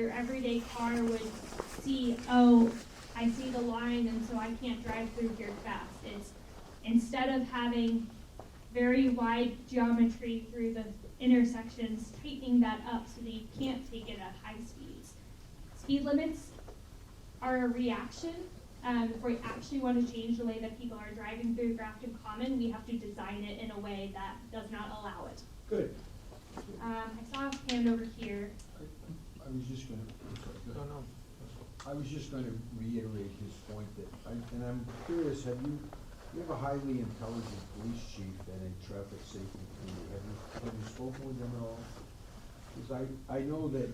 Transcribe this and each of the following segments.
your everyday car would see, oh, I see the line and so I can't drive through here fast. It's instead of having very wide geometry through the intersections, tightening that up so that you can't take it at high speeds. Speed limits are a reaction. If we actually want to change the way that people are driving through Grafton Common, we have to design it in a way that does not allow it. Good. I saw a hand over here. I was just gonna, No. I was just gonna reiterate his point that, and I'm curious, you have a highly intelligent police chief and a traffic safety committee. Have you spoken with them at all? Because I know that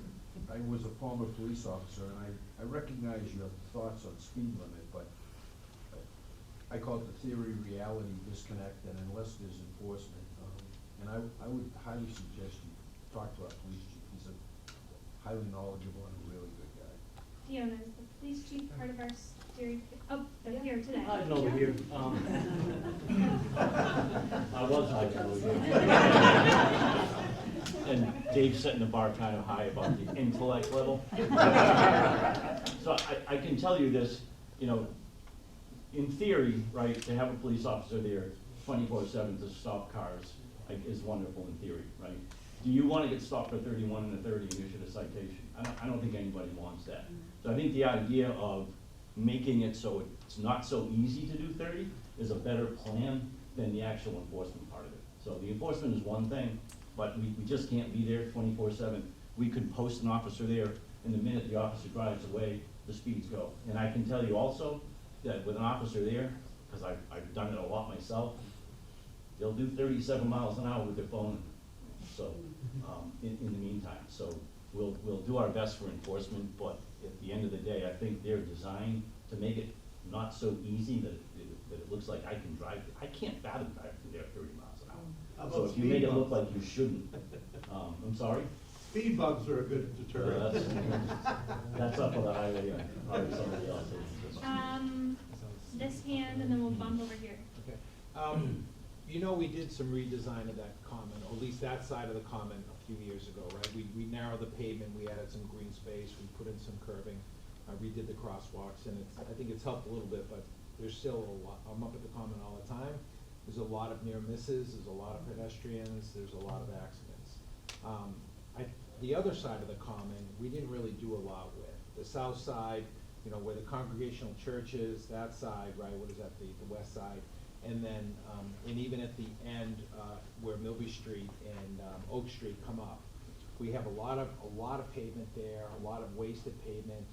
I was a former police officer and I recognize your thoughts on speed limit, but I call it the theory-reality disconnect, and unless there's enforcement, and I would highly suggest you talk to our police chief. He's a highly knowledgeable and a really good guy. Fiona, is the police chief part of our steering? Oh, they're here today. I know they're here. I was hoping to be here. And Dave's setting the bar kind of high about the intellect level. So I can tell you this, you know, in theory, right, to have a police officer there 24/7 to stop cars, like, is wonderful in theory, right? Do you want to get stopped for 31 and a 30 and issued a citation? I don't think anybody wants that. So I think the idea of making it so it's not so easy to do 30 is a better plan than the actual enforcement part of it. So the enforcement is one thing, but we just can't be there 24/7. We could post an officer there, and the minute the officer drives away, the speeds go. And I can tell you also that with an officer there, because I've done it a lot myself, they'll do 37 miles an hour with their phone. So in the meantime, so we'll do our best for enforcement, but at the end of the day, I think they're designed to make it not so easy that it looks like I can drive. I can't fathom driving through there 30 miles an hour. So if you make it look like you shouldn't, I'm sorry? Speed bumps are a good deterrent. That's up on the highway, and probably somebody else. This hand, and then we'll bump over here. Okay. You know, we did some redesign of that common, or at least that side of the common a few years ago, right? We narrowed the pavement, we added some green space, we put in some curving, redid the crosswalks, and I think it's helped a little bit, but there's still a lot. I'm up at the common all the time. There's a lot of near misses, there's a lot of pedestrians, there's a lot of accidents. The other side of the common, we didn't really do a lot with. The south side, you know, where the Congregational Church is, that side, right, what is that, the west side? And then, and even at the end, where Milby Street and Oak Street come up, we have a lot of pavement there, a lot of wasted pavement.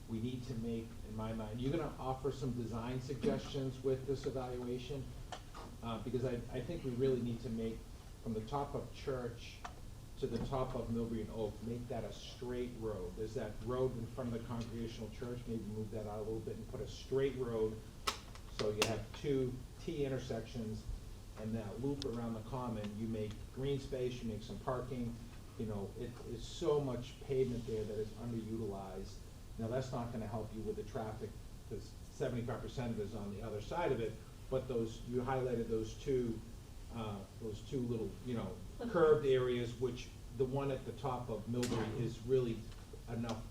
We need to make, in my mind, you're gonna offer some design suggestions with this evaluation, because I think we really need to make, from the top of Church to the top of Milby and Oak, make that a straight road. There's that road in front of the Congregational Church, maybe move that out a little bit and put a straight road, so you have two T intersections, and that loop around the common, you make green space, you make some parking. You know, it's so much pavement there that is underutilized. Now, that's not gonna help you with the traffic, because 75% of it is on the other side of it, but those, you highlighted those two little, you know, curved areas, which the one at the top of Milbury is really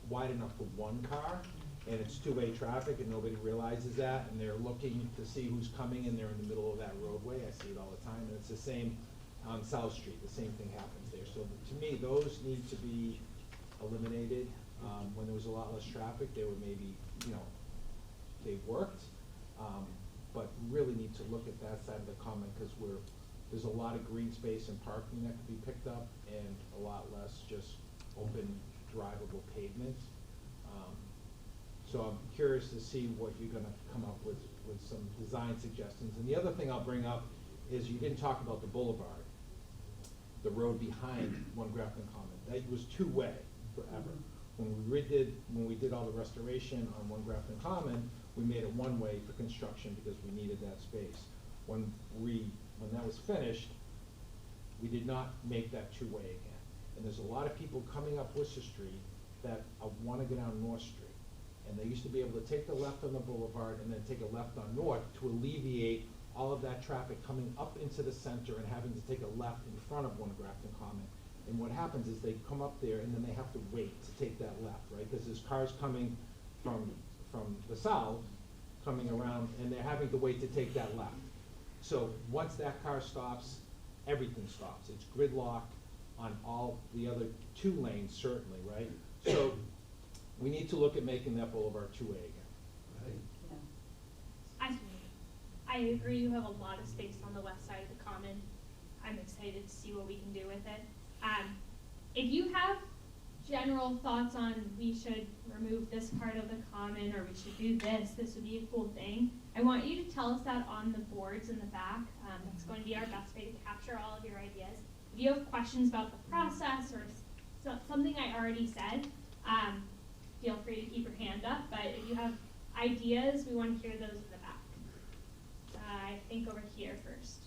wide enough for one car, and it's two-way traffic, and nobody realizes that, and they're looking to see who's coming, and they're in the middle of that roadway. I see it all the time, and it's the same on South Street. The same thing happens there. So to me, those need to be eliminated. When there was a lot less traffic, they were maybe, you know, they worked, but really need to look at that side of the common, because there's a lot of green space and parking that could be picked up, and a lot less just open drivable pavement. So I'm curious to see what you're gonna come up with some design suggestions. And the other thing I'll bring up is, you didn't talk about the boulevard, the road behind One Grafton Common. That was two-way forever. When we did all the restoration on One Grafton Common, we made it one-way for construction because we needed that space. When that was finished, we did not make that two-way again. And there's a lot of people coming up Worcester Street that want to go down North Street. And they used to be able to take the left on the boulevard and then take a left on North to alleviate all of that traffic coming up into the center and having to take a left in front of One Grafton Common. And what happens is they come up there and then they have to wait to take that left, right? Because there's cars coming from the south, coming around, and they're having to wait to take that left. So once that car stops, everything stops. It's gridlock on all the other 2 lanes, certainly, right? So we need to look at making that boulevard 2A again. I agree, you have a lot of space on the west side of the common. I'm excited to see what we can do with it. If you have general thoughts on we should remove this part of the common or we should do this would be a cool thing, I want you to tell us that on the boards in the back. That's going to be our best way to capture all of your ideas. If you have questions about the process or something I already said, feel free to keep your hand up, but if you have ideas, we want to hear those in the back. I think over here first.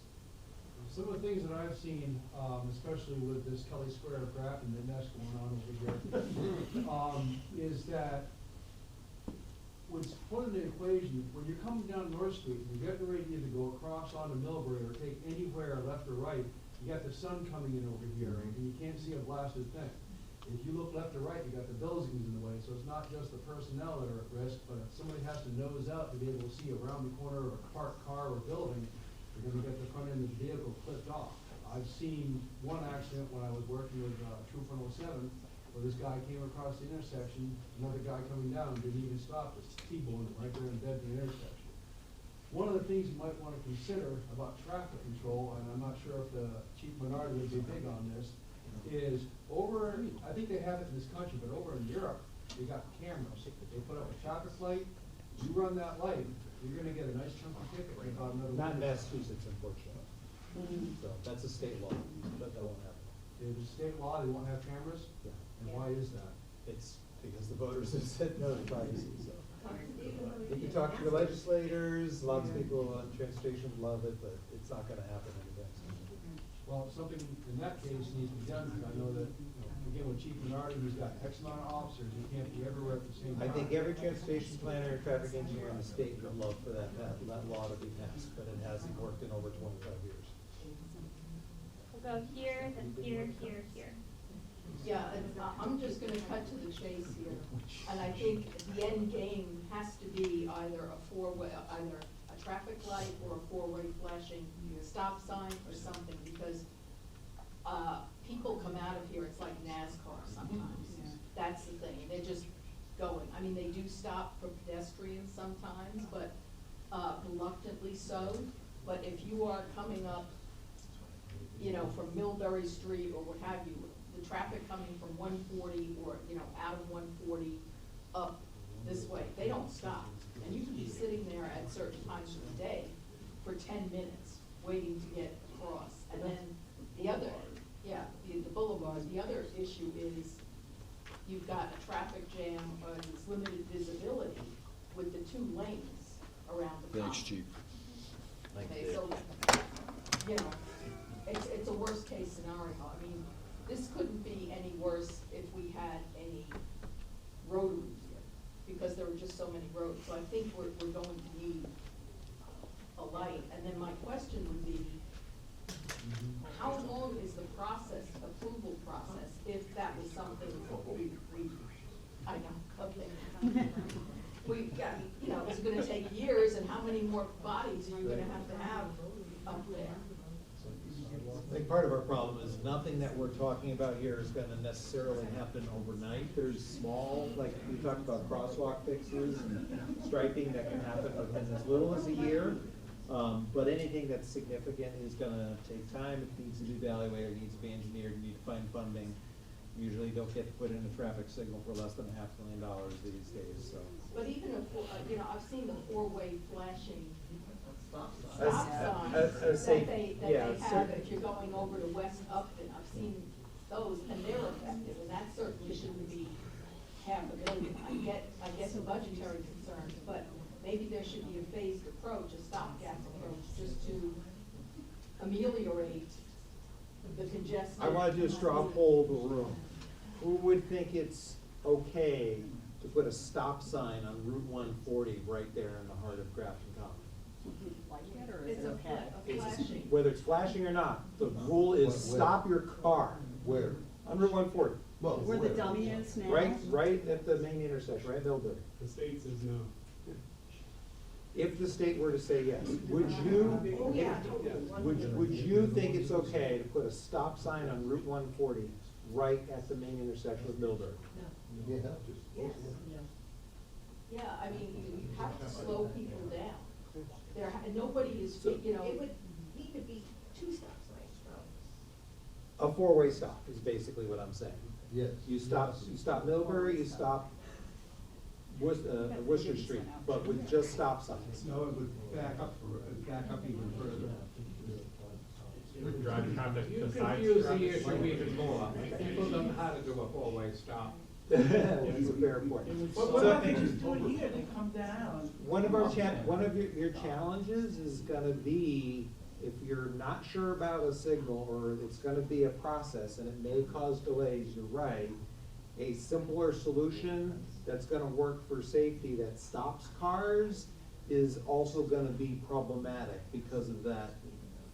Some of the things that I've seen, especially with this Kelly Square of Grafton, the mess going on over here, is that what's put in the equation, when you're coming down North Street, and you're getting ready to either go across onto Millbrae or take anywhere left or right, you got the sun coming in over here, and you can't see a blasted thing. If you look left or right, you got the buildings in the way, so it's not just the personnel that are at risk, but if somebody has to nose out to be able to see around the corner of a parked car or building, you're gonna get the front end of the vehicle clipped off. I've seen one accident when I was working with Troop 107, where this guy came across the intersection, another guy coming down didn't even stop, just T-boned him right there in dead the intersection. One of the things you might want to consider about traffic control, and I'm not sure if the Chief Menard would be big on this, is over, I think they have it in this country, but over in Europe, they got cameras. They put up a traffic light, you run that light, you're gonna get a nice chunky ticket in about another week. Not in Massachusetts, unfortunately. So that's a state law, but that won't happen. Is it state law, they won't have cameras? Yeah. And why is that? It's because the voters have said no to privacy, so. You can talk to your legislators, lots of people on transportation love it, but it's not gonna happen anytime soon. Well, something in that case needs to be done, because I know that, again, with Chief Menard, he's got X amount of officers, he can't be everywhere at the same time. I think every transportation planner and traffic engineer in the state would love for that law to be passed, but it hasn't worked in over 25 years. We'll go here, then here, here, here. Yeah, and I'm just gonna cut to the chase here, and I think the end game has to be either either a traffic light or a 4-way flashing stop sign or something, because, people come out of here, it's like NASCAR sometimes. That's the thing, they're just going. I mean, they do stop for pedestrians sometimes, but, reluctantly so. But if you are coming up, you know, from Millbury Street or what have you, the traffic coming from 140 or, you know, out of 140 up this way, they don't stop. And you can be sitting there at certain times of the day for 10 minutes waiting to get across. And then the other, the boulevard, the other issue is you've got a traffic jam or this limited visibility with the 2 lanes around the common. Thanks, Chief. Okay, so, you know, it's a worst case scenario. I mean, this couldn't be any worse if we had any rotaries here, because there were just so many roads. So I think we're going to need a light. And then my question would be, how long is the approval process, if that was something I know, okay. We got, you know, it's gonna take years, and how many more bodies are you gonna have up there? I think part of our problem is nothing that we're talking about here is gonna necessarily happen overnight. There's small, like we talked about crosswalk fixes and striping that can happen within as little as a year. But anything that's significant is gonna take time. It needs to be evaluated, it needs to be engineered, you need to find funding. Usually don't get to put in a traffic signal for less than $500,000 these days, so. But even you know, I've seen the 4-way flashing stop A signs safe- that they yeah, have certain- if you're going over to West Upton. I've seen those, and they're effective, and that certainly shouldn't be $500,000. I get the budgetary concerns, but maybe there should be a phased approach, a stopgap approach, just to ameliorate the congestion. I wanna do a straw poll of the room. Who would think it's okay to put a stop sign on Route 140 right there in the heart of Grafton Commons? It's a flashing. Whether it's flashing or not, the rule is Where? stop your car. Where? On Route 140, Well, Where the dummy is now? right at the main intersection, right at Millbury. The state says no. If the state were to say yes, would you, Oh, yeah. would you think it's okay to put a stop sign on Route 140 right at the main intersection with Millbury? Yeah. Yes. Yeah, I mean, you have to slow people down. Nobody is, you know. It would need to be 2 stop signs, though. A four-way stop is basically what I'm saying. Yes. You stop Millbury, you stop Worcester Street, but with just stop signs. No, it would back up even further. Would drive traffic You to side confuse the streets. issue even more. People don't know how to do a four-way stop. That's a fair point. What So- if they just do it here, they come down? One of your challenges is gonna be, if you're not sure about a signal, or it's gonna be a process, and it may cause delays, you're right, a simpler solution that's gonna work for safety that stops cars is also gonna be problematic because of that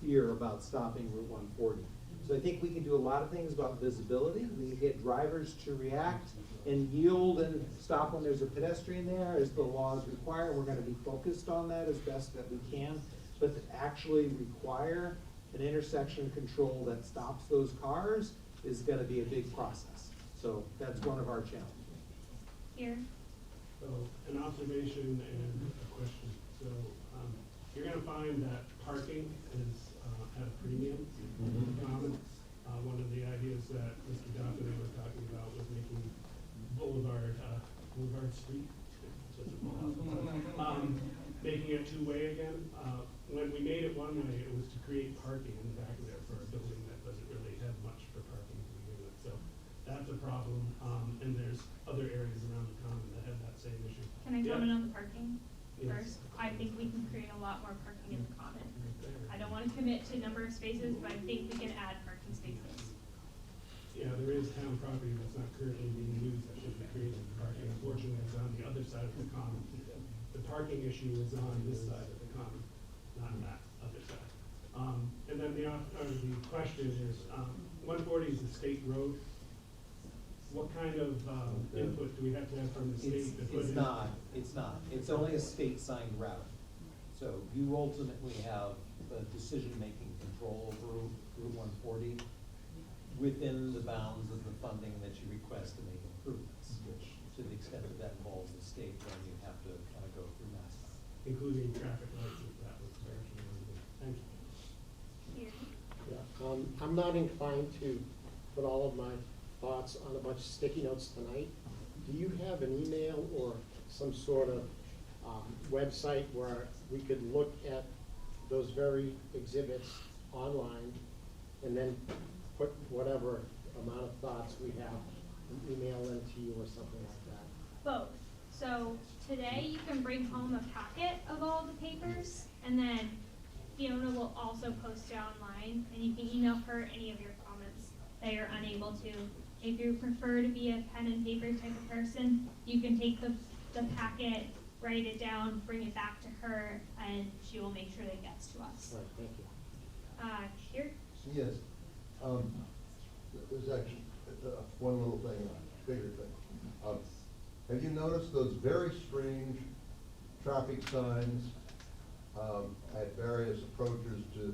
fear about stopping Route 140. So I think we can do a lot of things about visibility. We can get drivers to react and yield and stop when there's a pedestrian there as the laws require. We're gonna be focused on that as best that we can. But to actually require an intersection control that stops those cars is gonna be a big process. So that's one of our challenges. Here, So, an observation and a question. So, you're gonna find that parking is, at a premium in the common. One of the ideas that Mr. Duff and I were talking about was making Boulevard Street, such a full making it two-way again. When we made it one way, it was to create parking in the back of there for a building that doesn't really have much for parking to begin with. So that's a problem, and there's other areas around the common that have that same issue. can I Yeah. comment on the parking Yes. first? I think we can create a lot more parking in the common. Right there. I don't wanna commit to number of spaces, but I think we can add parking spaces. Yeah, there is town property that's not currently being used that should be created for parking. Unfortunately, it's on the other side of the common. The parking issue is on this side of the common, not on that other side. And then the question is, 140 is a state road. What kind of input do we have to have from the state to put in? It's not. It's only a state signed route. So you ultimately have the decision-making control over Route 140 within the bounds of the funding that you request to make improvements, which to the extent that that involves the state, then you have to kind of go through MassDOT. Including traffic lights, if that was actually one. Thank you. Here, Yeah, I'm not inclined to put all of my thoughts on a bunch of sticky notes tonight. Do you have an email or some sort of website where we could look at those very exhibits online and then put whatever amount of thoughts we have and email them to you or something like that? both. So today you can bring home a packet of all the papers, and then Fiona will also post it online, and you can email her any of your comments that you're unable to. If you prefer to be a pen and paper type of person, you can take the packet, write it down, bring it back to her, and she will make sure that it gets to us. All right, thank you. Here, Yes, there's actually one little thing, a bigger thing. Have you noticed those very strange traffic signs at various approaches to,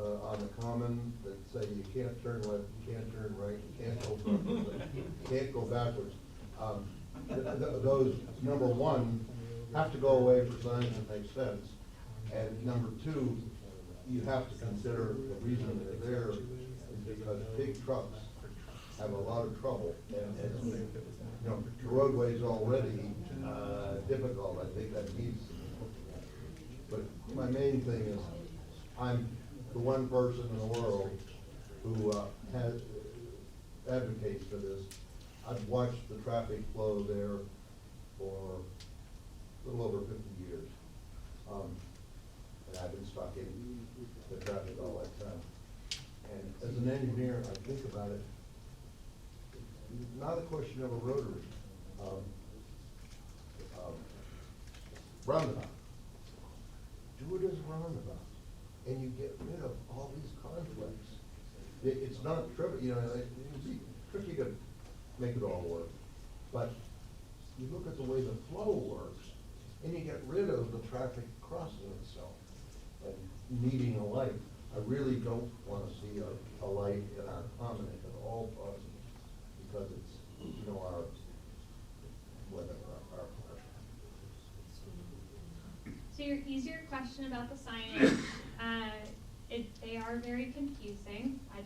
on the common, that say you can't turn left, you can't turn right, you can't go forward, you can't go backwards? Those, number one, have to go away for signs that make sense. And number two, you have to consider the reason they're there is because big trucks have a lot of trouble. And you know, the roadway's already difficult. I think that needs, but my main thing is, I'm the one person in the world who has, advocates for this. I've watched the traffic flow there for a little over 50 years. And I've been stuck in the traffic all that time. And as an engineer, I think about it, it's not a question of a rotary. Roundabout. Do it as a roundabout, and you get rid of all these conflicts. It's not trivial, you know, like, tricky to make it all work. But you look at the way the flow works, and you get rid of the traffic crossing itself and needing a light. I really don't wanna see a light in our common at all possible, because it's, you know, our So your easier question about the signage, they are very confusing. I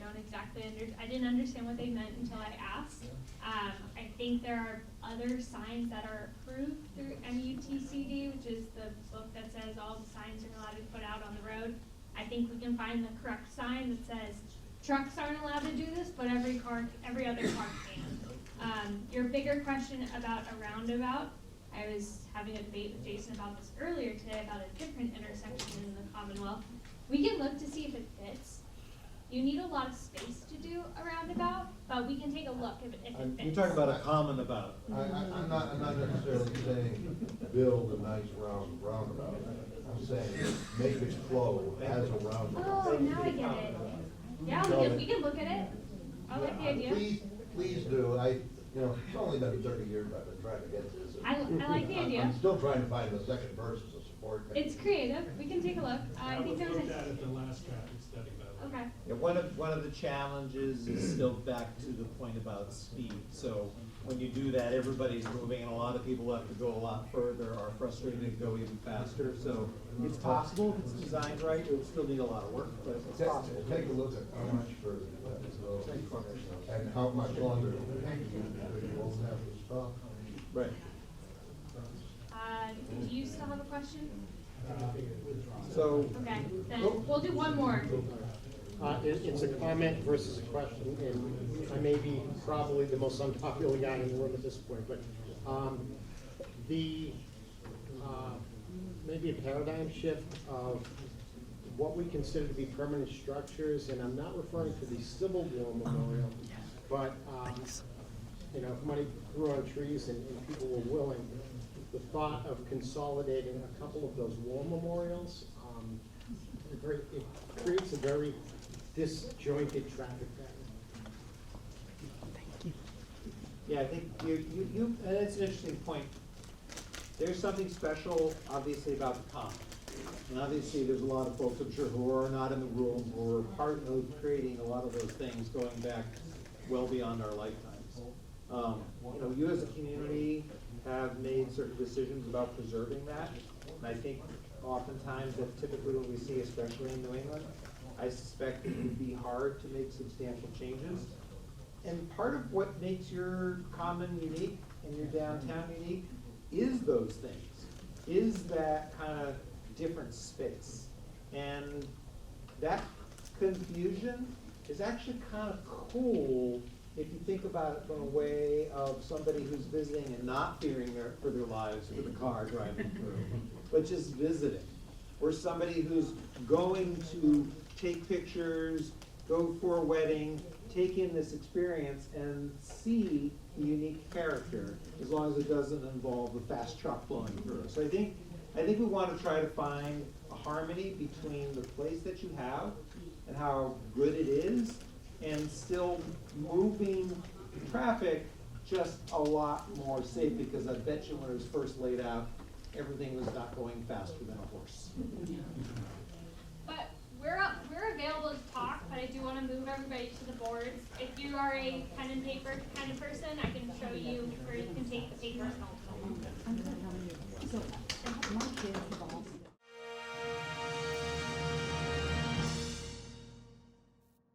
didn't understand what they meant until I asked. I think there are other signs that are approved through MUTCD, which is the book that says all the signs are allowed to be put out on the road. I think we can find the correct sign that says trucks aren't allowed to do this, but every other car can. Your bigger question about a roundabout, I was having a debate with Jason about this earlier today about a different intersection in the Commonwealth. We can look to see if it fits. You need a lot of space to do a roundabout, but we can take a look if it fits. You're talking about a common about. I'm not necessarily saying build a nice roundabout. I'm saying make it flow as a roundabout. Oh, now I get it. Yeah, we can look at it. I like the idea. Please do. It's only been 30 years I've been trying to get this. I like the idea. I'm still trying to find the second verse as a support. It's creative. We can take a look. I think there was looked at a, it the last traffic study, by the way. okay. Yeah, one of the challenges is still back to the point about speed. So when you do that, everybody's moving, and a lot of people have to go a lot further, are frustrated to go even faster. So it's possible if it's designed right. It would still need a lot of work, but it's possible. Take a look at how much further you have to go and how much longer it will take you because you won't have to stop. Right. Do you still have a question? So Okay, then we'll do one more. It's a comment versus a question, and I may be probably the most unpopular guy in the room at this point, but maybe a paradigm shift of what we consider to be permanent structures, and I'm not referring to the Civil War Memorial, but if money grew on trees and people were willing, the thought of consolidating a couple of those war memorials, it creates a very disjointed traffic pattern. yeah, I think and it's an interesting point. There's something special, obviously, about the common. And obviously, there's a lot of folks, I'm sure, who are not in the room, who are part of creating a lot of those things going back well beyond our lifetimes. You as a community have made certain decisions about preserving that. And I think oftentimes that typically what we see, especially in New England, I suspect it would be hard to make substantial changes. And part of what makes your common unique and your downtown unique is those things, is that kind of different space. And that confusion is actually kind of cool if you think about it from a way of somebody who's visiting and not fearing for their lives with a car driving through, but just visiting. Or somebody who's going to take pictures, go for a wedding, take in this experience and see the unique character, as long as it doesn't involve a fast truck blowing through. So I think we want to try to find a harmony between the place that you have and how good it is, and still moving traffic just a lot more safe, because I bet you when it was first laid out, everything was not going faster than a horse. But we're available to talk, but I do want to move everybody to the boards. If you are a pen and paper kind of person, I can show you where you can take the papers home.